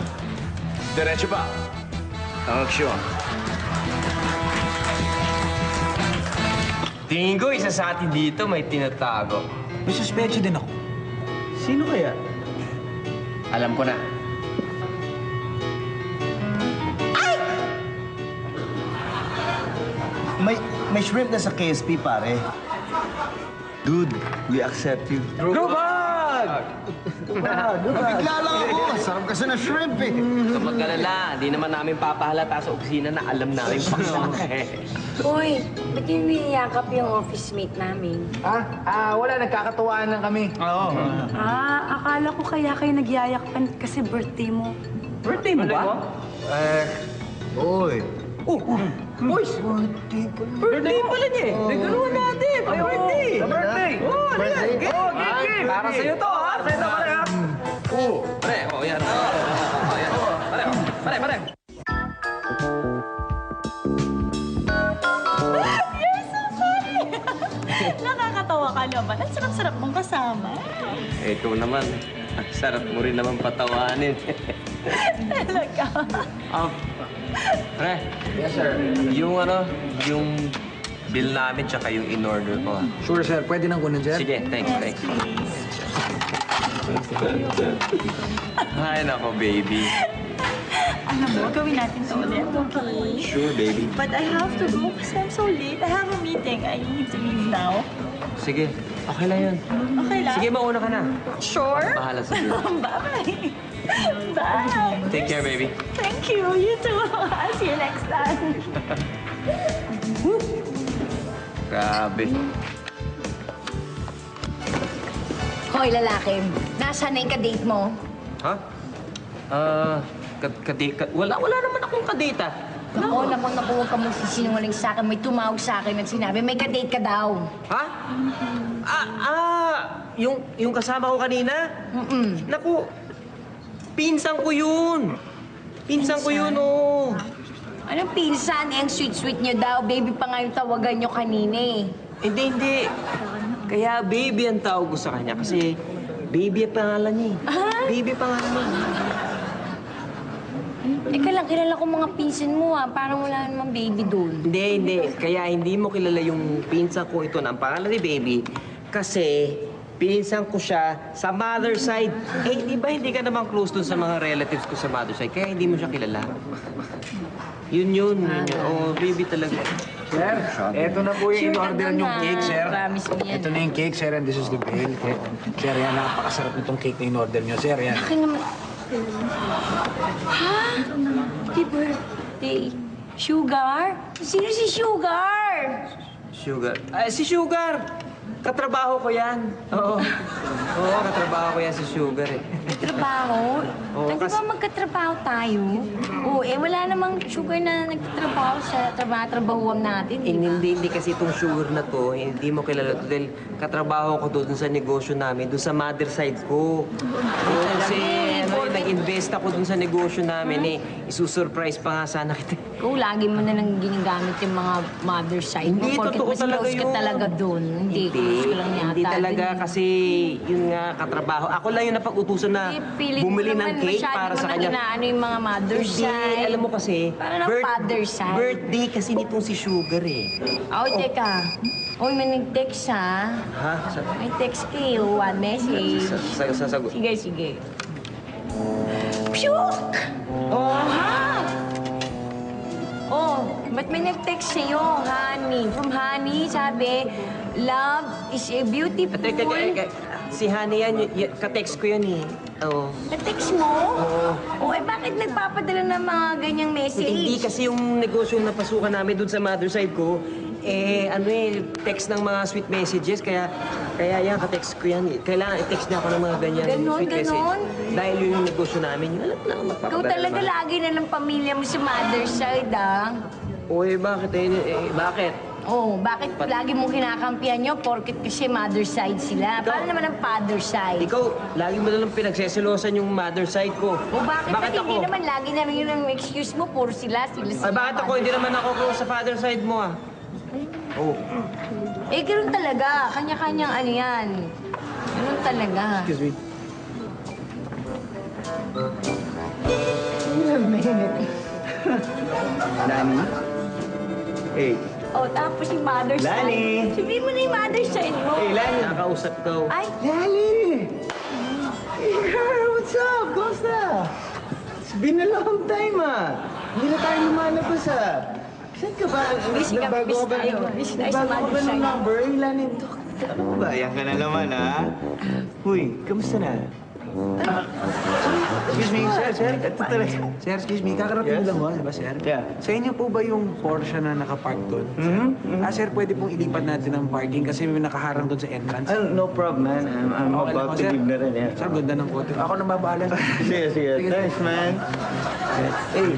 S15: Diretso pa ang aksyon.
S10: Tingin ko, isa sa atin dito may tinatago.
S16: May suspecha din ako. Sino kaya?
S14: Alam ko na.
S2: May shrimp na sa KSP, pare.
S7: Dude, we accept you.
S10: Grubag!
S2: Bigla lang ako. Sarap kasi na shrimp eh.
S10: Huwag mag-alala, di naman namin papahalata sa opisina na alam namin paksak eh.
S5: Uy, ba't yung niyakap yung office mate namin?
S16: Wala. Nagkakatuwaan lang kami. Oo.
S13: Akala ko kaya kayo nagyayakpan kasi birthday mo.
S16: Birthday mo ba?
S7: Oy.
S16: Boys! Birthday pala niya eh. Regaluhan natin.
S10: birthday!
S16: Birthday!
S10: Oh, ano yan? Game!
S16: Oh,
S10: Game! Para sa'yo to, ha? Para sa'yo to, pare, ha?
S16: Oo.
S10: Pare, oh, yan. Oh, yan. Pare, oh. Pare.
S13: You're so funny! Nakakatawa ka naman. Ang sarap-sarap mong kasama.
S10: Ikaw naman. Ang sarap mo rin naman patawanin.
S13: Talaga.
S10: Pre. Yes, sir. Yung bill namin tsaka yung in-order ko.
S16: Sure, sir. Pwede nang kunin, sir?
S10: Sige, thanks. Ay, nako, baby.
S13: Alam mo, gawin natin to ulit, okay?
S10: Sure, baby.
S13: But I have to go kasi I'm so late. I have a meeting. I need to leave now.
S10: Sige, okay lang yun.
S13: Okay lang?
S10: Sige, mauna ka na.
S13: Sure?
S10: Bahala sa'yo.
S13: Bye. Bye.
S10: Take care, baby.
S13: Thank you. You too. I'll see you next time.
S10: Grabe.
S5: Hoy, lalaki. Nasaan na yung kadate mo?
S10: Ha? Wala naman akong kadate, ah.
S5: Naku, huwag ka mong sisinungaling sa akin. May tumawag sa akin at sinabi, may kadate ka daw.
S10: Ha? Yung kasama ko kanina? Naku, pinsan ko yun. Pinsan ko yun, oh.
S5: Anong pinsan? Eh, ang sweet-sweet niyo daw. Baby pa nga yung tawagan niyo kanina eh.
S10: Hindi. Kaya baby ang tawag ko sa kanya kasi baby ang pangalan niya. Baby pangalan niya.
S5: Kilala ko mga pinsan mo ah. Parang wala namang baby doon.
S10: Hindi. Kaya hindi mo kilala yung pinsan ko ito na ang pangalan ni baby kasi pinsan ko siya sa mother side. Eh, di ba hindi ka naman close dun sa mga relatives ko sa mother side kaya hindi mo siya kilala. Yun. Oh, baby talaga.
S16: Sir, eto na po yung
S5: Sure
S16: in-order
S5: ka
S16: niyong
S5: na.
S16: cake, sir.
S5: Promise mo yan.
S16: Ito na yung cake, sir, and this is the bill. Sir, yan, napakasarap nitong cake na in-order niyo, sir. Yan.
S5: Akin naman. Ha? Happy birthday. Sugar? Sino si Sugar?
S10: Sugar. Si Sugar! Katrabaho ko yan. Oo, katrabaho ko yan si Sugar eh.
S5: Trabaho?
S10: Oo,
S5: Di ba magkatrabaho tayo? Oo, wala namang Sugar na nagtatrabaho sa trabahuan natin, di ba?
S10: Hindi kasi itong Sugar na to, hindi mo kilala to dahil katrabaho ko doon sa negosyo namin, doon sa mother side ko. Oo, kasi nag-invest ako doon sa negosyo namin eh. Isusurprise pa nga sana kita.
S5: Ikaw, lagi mo na lang ginagamit yung mga mother side mo.
S10: Hindi,
S5: Porket
S10: totoo
S5: mas
S10: talaga
S5: close ka
S10: yun.
S5: talaga doon. Hindi, close ka lang yata.
S10: Hindi talaga
S5: dun.
S10: kasi yun nga katrabaho. Ako lang yung napag-utusan na
S5: Feeling
S10: bumili
S5: mo
S10: ng
S5: naman,
S10: cake
S5: masyado
S10: para
S5: mo
S10: sa
S5: nang
S10: kanya.
S5: inaano yung mga mother
S10: Hindi,
S5: side.
S10: alam mo kasi,
S5: Parang ng father side.
S10: birthday kasi nitong si Sugar eh.
S5: Teka. Uy, may nag-text ha.
S10: Ha?
S5: May text kayo, one message.
S10: Sasagot.
S5: Sige. Pshuk! Ba't may nag-text sa'yo, Honey? From Honey, sabi, love is a beautiful...
S10: Si Honey yan, ka-text ko yan eh. Oo.
S5: Na-text mo? Oo. Bakit nagpapadala ng mga ganyang message?
S10: Hindi kasi yung negosyo na napasukan namin doon sa mother side ko, text ng mga sweet messages, kaya yan, ka-text ko yan. Kailangan i-text niya ako ng mga ganyan sweet message. Dahil yun yung negosyo namin, yun, alam na, magpapadala.
S5: Ikaw talaga lagi na ng pamilya mo sa mother side, ah.
S10: Bakit? Bakit?
S5: Bakit lagi mong kinakampihan nyo? Porket kasi mother side sila. Paano naman ang father side?
S10: Ikaw, lagi mo na lang pinagseselosan yung mother side ko.
S5: Bakit hindi naman lagi na yun ang excuse mo? Puro sila.
S10: Bakit ako? Hindi naman ako close sa father side mo, ah.
S5: Ganoon talaga. Kanya-kanyang ano yan. Ganoon talaga.
S16: Excuse me.
S15: Lani? Hey.
S5: Tapos yung mother side.
S15: Lani!
S5: Sabihin mo na yung mother side mo.
S15: Hey, Lani!
S10: Nakausap ko.
S5: Ay!
S15: Lani! Hey, girl! What's up? Kumusta? It's been a long time, Hindi na tayo lumalabas, Saan ka ba? Nagbago ka ba? Nagbago ka ba ng number? Hey, Lani, ano ba? Ayan ka na naman, Huy, kamusta na?
S16: Excuse me, sir. Ito talaga. Sir, excuse me. Kakarating lang mo, di ba, sir?
S15: Yeah.
S16: Sa inyo po ba yung Porsche na nakapark doon? Sir, pwede pong ilipat natin ang parking kasi may nakaharang doon sa entrance.
S15: No problem, man. I'm
S16: Okay lang
S15: about
S16: po,
S15: to
S16: sir.
S15: leave na rin,
S16: Sir, ganda ng kotse. Ako na babahala.
S15: Sige. Thanks, man. Hey,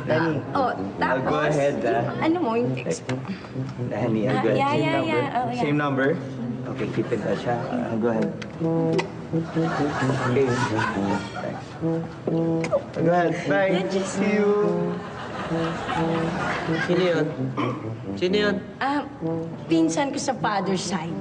S8: Danny.
S5: Oh, tapos,
S8: Go ahead,
S5: ano mo yung text mo?
S8: Danny, I'll go ahead.
S5: Yeah,
S8: Same
S5: yeah,
S8: number.
S5: yeah. Oh, yeah.
S8: Same number? Okay, keep in touch, ha? Go ahead. Okay. Go ahead. Bye. See you.
S10: Sino yun? Sino yun?
S5: Pinsan ko sa father's side.